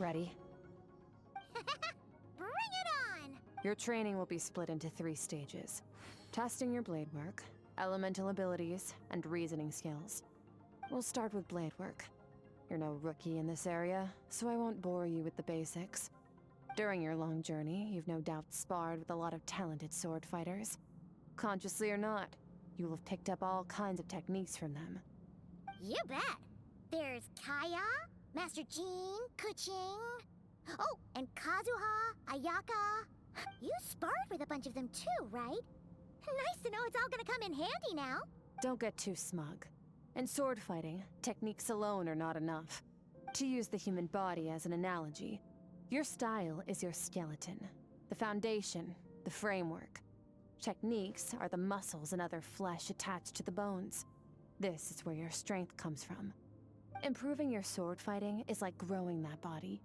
Ready? Bring it on! Your training will be split into 3 stages. Testing your blade work, elemental abilities, and reasoning skills. We'll start with blade work. You're no rookie in this area, so I won't bore you with the basics. During your long journey, you've no doubt sparred with a lot of talented sword fighters. Consciously or not, you will have picked up all kinds of techniques from them. You bet! There's Kaya, Master Jean, Kuching... Oh, and Kazuha, Ayaka... You sparred with a bunch of them too, right? Nice to know it's all gonna come in handy now. Don't get too smug. In sword fighting, techniques alone are not enough. To use the human body as an analogy, your style is your skeleton, the foundation, the framework. Techniques are the muscles and other flesh attached to the bones. This is where your strength comes from. Improving your sword fighting is like growing that body.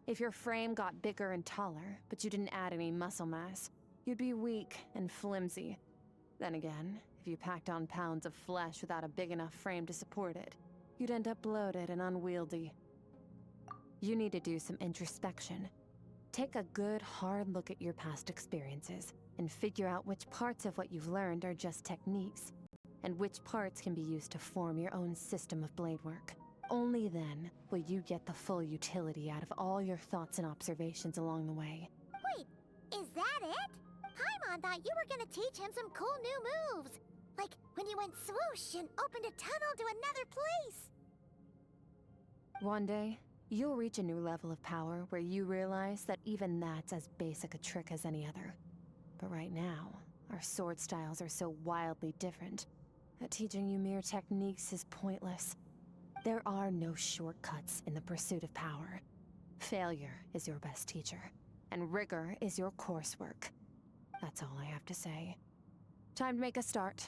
If your frame got bigger and taller, but you didn't add any muscle mass, you'd be weak and flimsy. Then again, if you packed on pounds of flesh without a big enough frame to support it, you'd end up bloated and unwieldy. You need to do some introspection. Take a good, hard look at your past experiences and figure out which parts of what you've learned are just techniques, and which parts can be used to form your own system of blade work. Only then will you get the full utility out of all your thoughts and observations along the way. Wait, is that it? Paimon thought you were gonna teach him some cool new moves. Like when you went swoosh and opened a tunnel to another place. One day, you'll reach a new level of power where you realize that even that's as basic a trick as any other. But right now, our sword styles are so wildly different that teaching you mere techniques is pointless. There are no shortcuts in the pursuit of power. Failure is your best teacher, and rigor is your coursework. That's all I have to say. Time to make a start.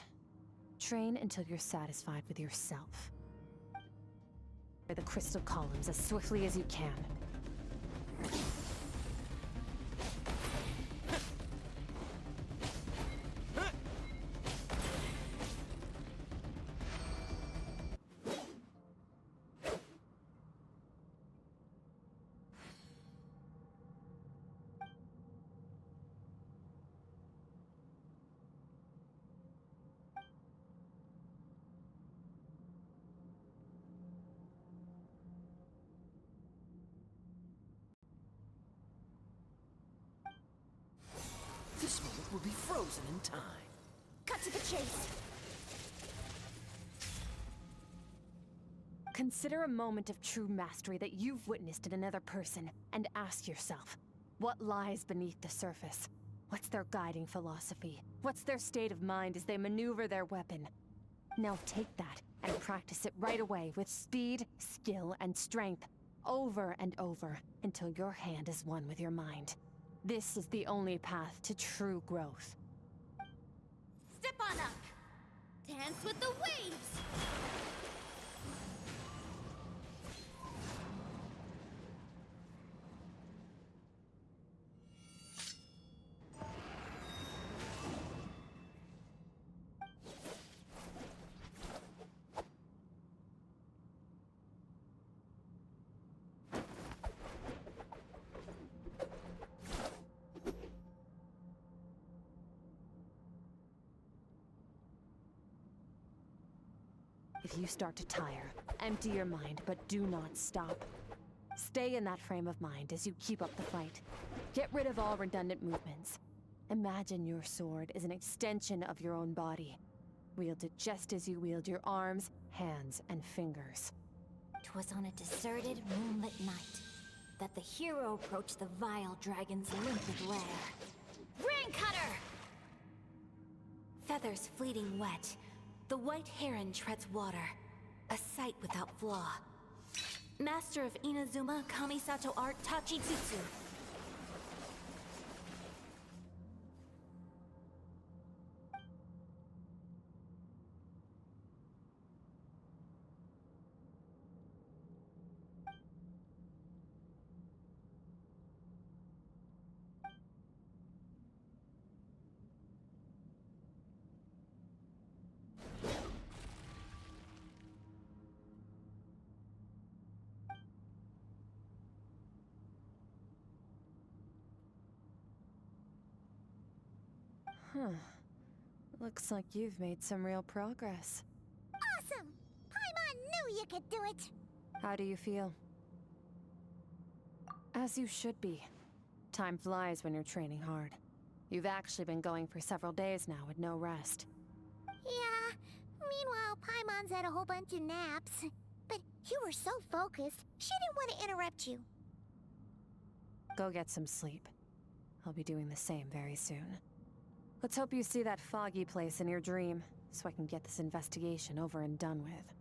Train until you're satisfied with yourself. The crystal columns as swiftly as you can. This moment will be frozen in time. Cut to the chase. Consider a moment of true mastery that you've witnessed in another person, and ask yourself, what lies beneath the surface? What's their guiding philosophy? What's their state of mind as they maneuver their weapon? Now take that and practice it right away with speed, skill, and strength, over and over, until your hand is one with your mind. This is the only path to true growth. Step on up. Dance with the waves. If you start to tire, empty your mind, but do not stop. Stay in that frame of mind as you keep up the fight. Get rid of all redundant movements. Imagine your sword is an extension of your own body. Wield it just as you wield your arms, hands, and fingers. 'Twas on a deserted, moonlit night that the hero approached the vile dragon's limpid lair. Ring cutter! Feathers fleeting wet, the white heron treads water, a sight without flaw. Master of Inazuma Kamisato art Tachijutsu. Huh. Looks like you've made some real progress. Awesome! Paimon knew you could do it! How do you feel? As you should be. Time flies when you're training hard. You've actually been going for several days now with no rest. Yeah, meanwhile Paimon's had a whole bunch of naps. But you were so focused, she didn't want to interrupt you. Go get some sleep. I'll be doing the same very soon. Let's hope you see that foggy place in your dream, so I can get this investigation over and done with.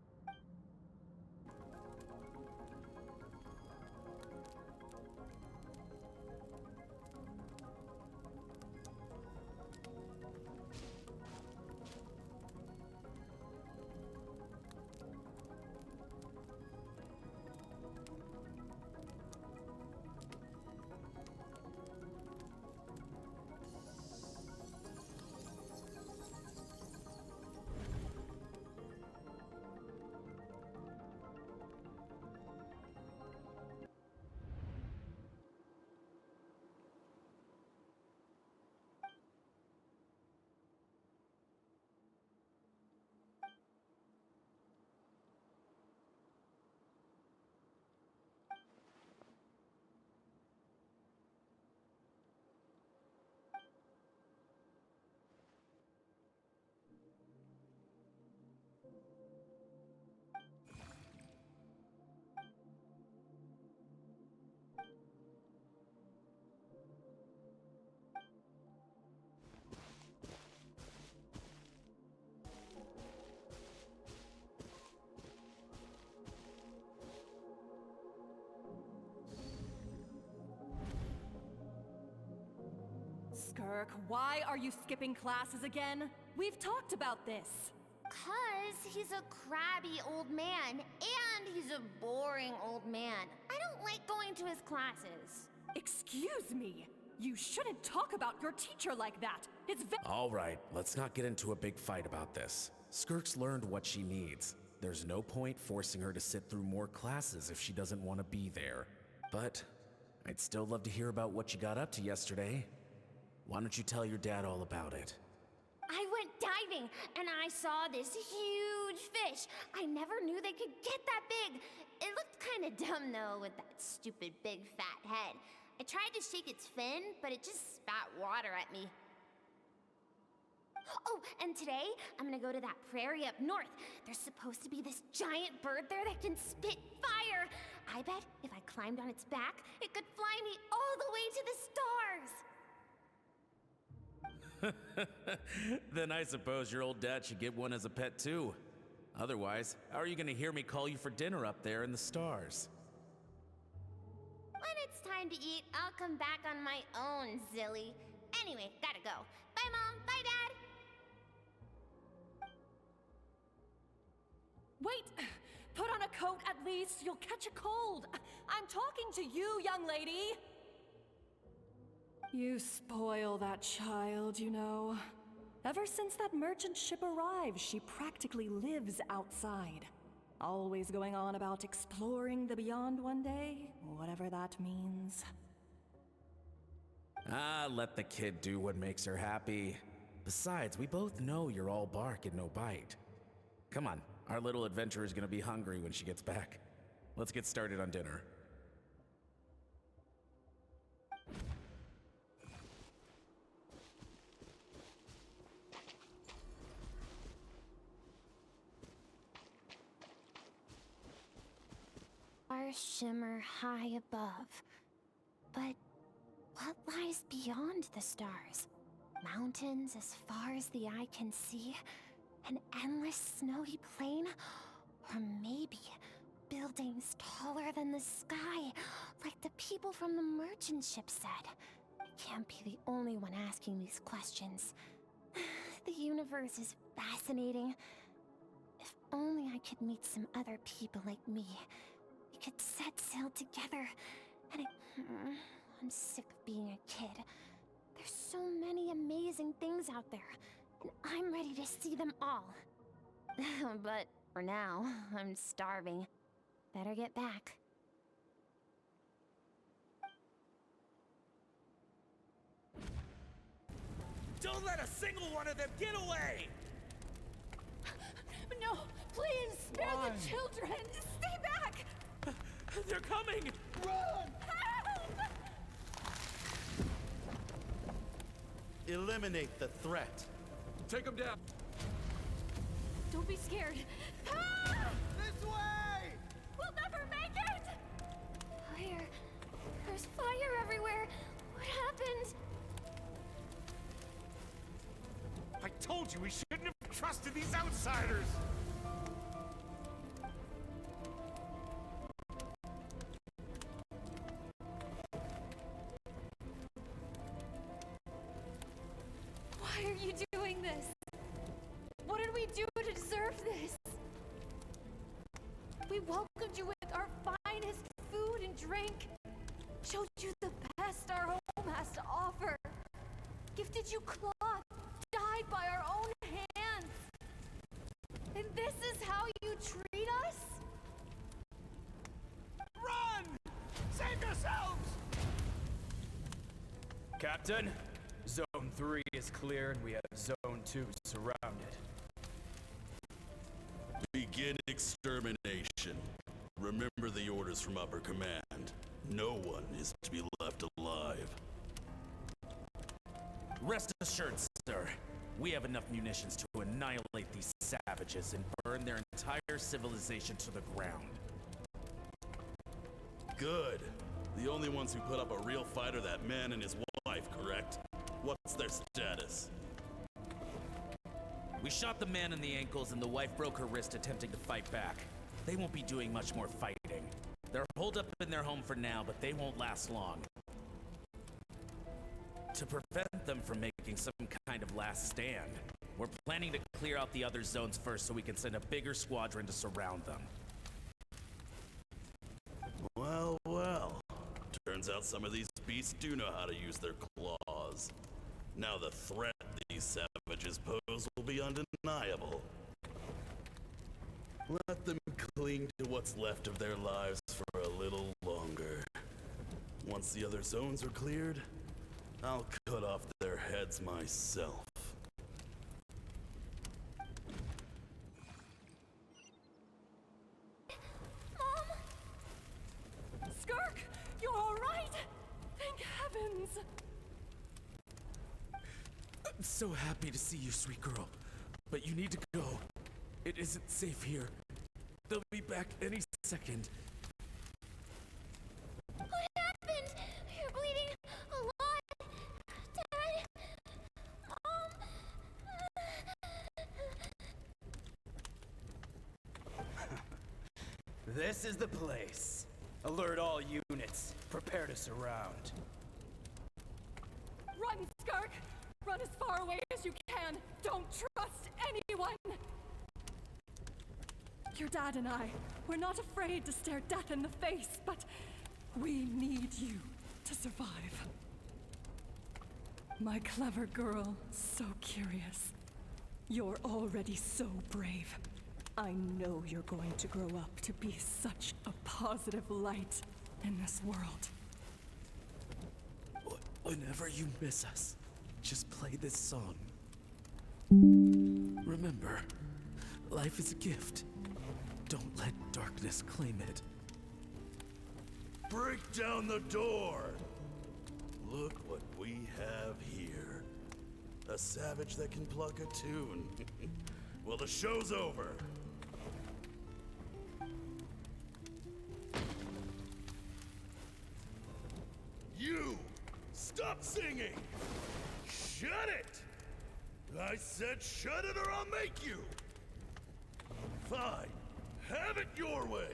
Skirk, why are you skipping classes again? We've talked about this. 'Cause he's a crabby old man, and he's a boring old man. I don't like going to his classes. Excuse me. You shouldn't talk about your teacher like that. It's All right, let's not get into a big fight about this. Skirk's learned what she needs. There's no point forcing her to sit through more classes if she doesn't want to be there. But I'd still love to hear about what you got up to yesterday. Why don't you tell your dad all about it? I went diving, and I saw this huge fish. I never knew they could get that big. It looked kind of dumb, though, with that stupid big fat head. I tried to shake its fin, but it just spat water at me. Oh, and today, I'm gonna go to that prairie up north. There's supposed to be this giant bird there that can spit fire. I bet if I climbed on its back, it could fly me all the way to the stars. Then I suppose your old dad should get one as a pet too. Otherwise, how are you gonna hear me call you for dinner up there in the stars? When it's time to eat, I'll come back on my own, Zilly. Anyway, gotta go. Bye, Mom. Bye, Dad. Wait! Put on a coat at least. You'll catch a cold. I'm talking to you, young lady. You spoil that child, you know. Ever since that merchant ship arrived, she practically lives outside. Always going on about exploring the beyond one day, whatever that means. Ah, let the kid do what makes her happy. Besides, we both know you're all bark and no bite. Come on, our little adventurer is gonna be hungry when she gets back. Let's get started on dinner. Stars shimmer high above. But what lies beyond the stars? Mountains as far as the eye can see? An endless snowy plain? Or maybe buildings taller than the sky, like the people from the merchant ship said? I can't be the only one asking these questions. The universe is fascinating. If only I could meet some other people like me. We could set sail together, and I'm sick of being a kid. There's so many amazing things out there, and I'm ready to see them all. But for now, I'm starving. Better get back. Don't let a single one of them get away! No, please, spare the children! Stay back! They're coming! Run! Help! Eliminate the threat. Take them down! Don't be scared. This way! We'll never make it! Fire. There's fire everywhere. What happened? I told you we shouldn't have trusted these outsiders! Why are you doing this? What did we do to deserve this? We welcomed you with our finest food and drink, showed you the best our home has to offer, gifted you cloth dyed by our own hands. And this is how you treat us? Run! Save yourselves! Captain, Zone 3 is clear and we have Zone 2 surrounded. Begin extermination. Remember the orders from upper command. No one is to be left alive. Rest assured, sir. We have enough munitions to annihilate these savages and burn their entire civilization to the ground. Good. The only ones who put up a real fight are that man and his wife, correct? What's their status? We shot the man in the ankles and the wife broke her wrist attempting to fight back. They won't be doing much more fighting. They're holed up in their home for now, but they won't last long. To prevent them from making some kind of last stand, we're planning to clear out the other zones first so we can send a bigger squadron to surround them. Well, well. Turns out some of these beasts do know how to use their claws. Now the threat these savages pose will be undeniable. Let them cling to what's left of their lives for a little longer. Once the other zones are cleared, I'll cut off their heads myself. Skirk, you're all right? Thank heavens! I'm so happy to see you, sweet girl. But you need to go. It isn't safe here. They'll be back any second. What happened? You're bleeding a lot. Dad? This is the place. Alert all units. Prepare to surround. Run, Skirk! Run as far away as you can! Don't trust anyone! Your dad and I, we're not afraid to stare death in the face, but we need you to survive. My clever girl, so curious. You're already so brave. I know you're going to grow up to be such a positive light in this world. Whenever you miss us, just play this song. Remember, life is a gift. Don't let darkness claim it. Break down the door! Look what we have here. A savage that can pluck a tune. Well, the show's over. You! Stop singing! Shut it! I said shut it or I'll make you! Fine. Have it your way!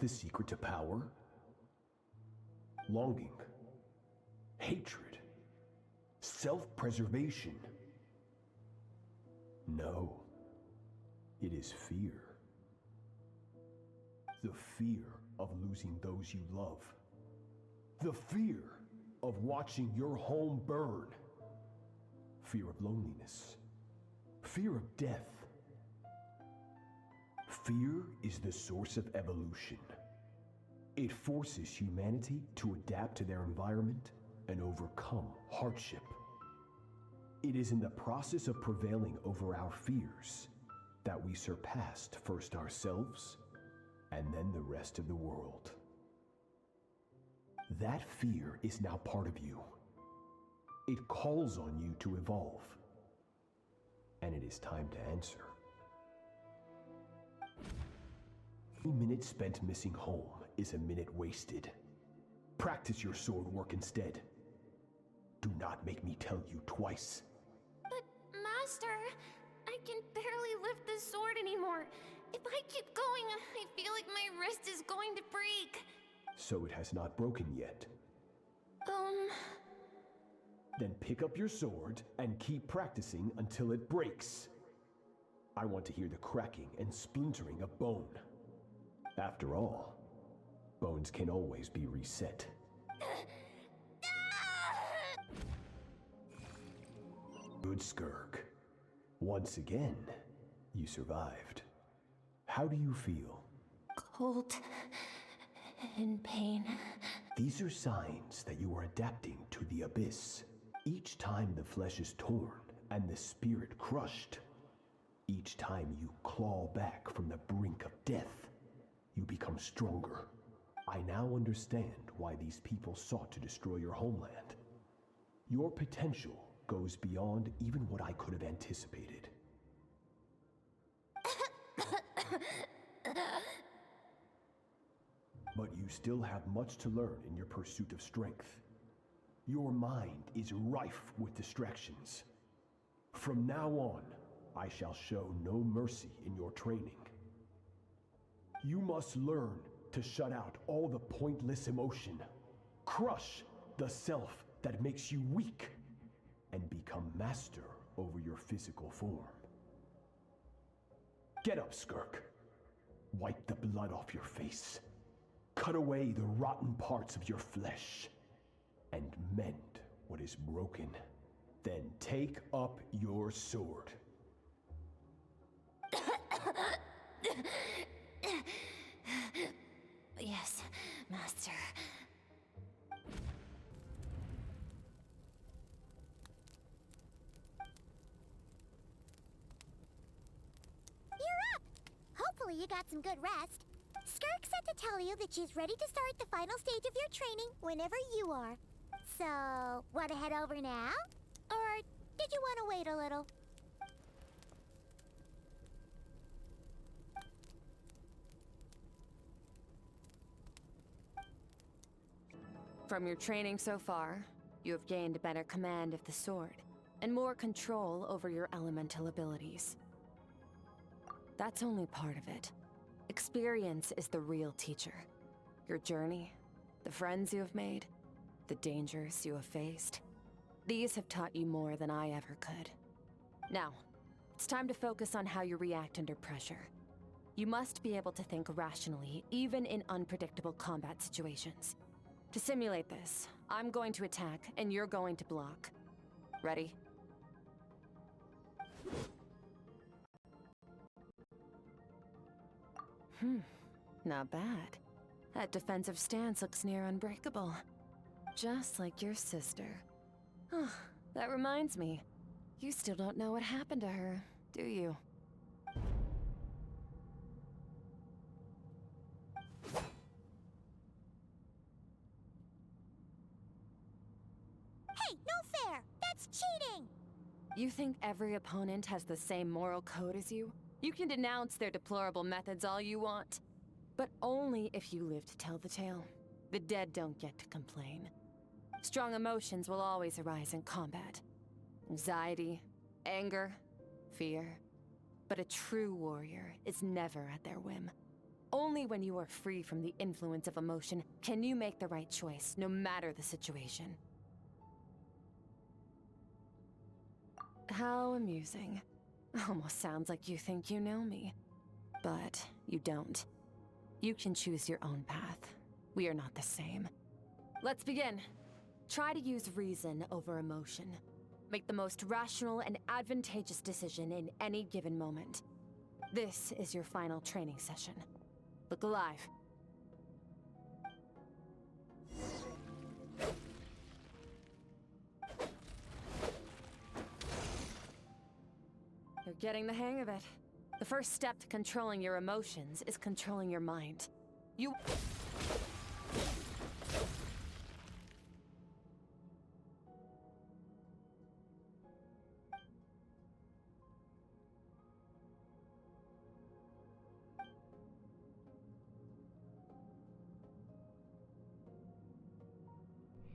the secret to power? Longing, hatred, self-preservation. No, it is fear. The fear of losing those you love. The fear of watching your home burn. Fear of loneliness. Fear of death. Fear is the source of evolution. It forces humanity to adapt to their environment and overcome hardship. It is in the process of prevailing over our fears that we surpassed first ourselves and then the rest of the world. That fear is now part of you. It calls on you to evolve. And it is time to answer. Every minute spent missing home is a minute wasted. Practice your sword work instead. Do not make me tell you twice. But, Master, I can barely lift the sword anymore. If I keep going, I feel like my wrist is going to break. So it has not broken yet. Then pick up your sword and keep practicing until it breaks. I want to hear the cracking and splintering of bone. After all, bones can always be reset. Good Skirk. Once again, you survived. How do you feel? Cold. In pain. These are signs that you are adapting to the abyss. Each time the flesh is torn and the spirit crushed, each time you claw back from the brink of death, you become stronger. I now understand why these people sought to destroy your homeland. Your potential goes beyond even what I could have anticipated. But you still have much to learn in your pursuit of strength. Your mind is rife with distractions. From now on, I shall show no mercy in your training. You must learn to shut out all the pointless emotion, crush the self that makes you weak, and become master over your physical form. Get up, Skirk. Wipe the blood off your face. Cut away the rotten parts of your flesh. And mend what is broken. Then take up your sword. Yes, Master. You're up! Hopefully you got some good rest. Skirk said to tell you that she's ready to start the final stage of your training whenever you are. So, want to head over now? Or did you want to wait a little? From your training so far, you have gained better command of the sword, and more control over your elemental abilities. That's only part of it. Experience is the real teacher. Your journey, the friends you have made, the dangers you have faced. These have taught you more than I ever could. Now, it's time to focus on how you react under pressure. You must be able to think rationally, even in unpredictable combat situations. To simulate this, I'm going to attack, and you're going to block. Ready? Not bad. That defensive stance looks near unbreakable. Just like your sister. Oh, that reminds me. You still don't know what happened to her, do you? Hey, no fair! That's cheating! You think every opponent has the same moral code as you? You can denounce their deplorable methods all you want. But only if you live to tell the tale. The dead don't get to complain. Strong emotions will always arise in combat. Anxiety, anger, fear. But a true warrior is never at their whim. Only when you are free from the influence of emotion can you make the right choice, no matter the situation. How amusing. Almost sounds like you think you know me. But you don't. You can choose your own path. We are not the same. Let's begin. Try to use reason over emotion. Make the most rational and advantageous decision in any given moment. This is your final training session. Look alive. You're getting the hang of it. The first step to controlling your emotions is controlling your mind.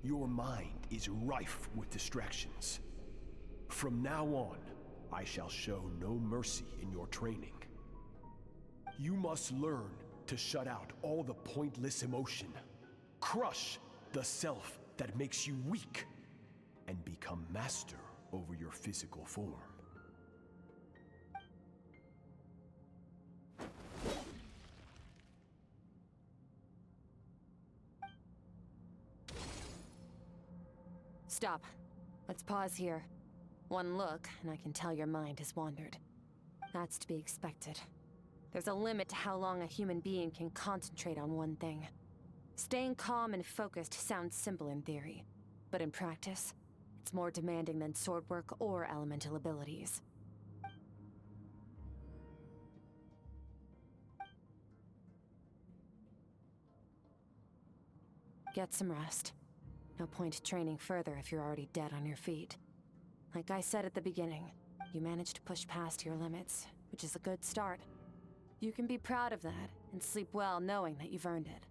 Your mind is rife with distractions. From now on, I shall show no mercy in your training. You must learn to shut out all the pointless emotion, crush the self that makes you weak, and become master over your physical form. Stop. Let's pause here. One look, and I can tell your mind has wandered. That's to be expected. There's a limit to how long a human being can concentrate on one thing. Staying calm and focused sounds simple in theory, but in practice, it's more demanding than sword work or elemental abilities. Get some rest. No point training further if you're already dead on your feet. Like I said at the beginning, you managed to push past your limits, which is a good start. You can be proud of that, and sleep well knowing that you've earned it.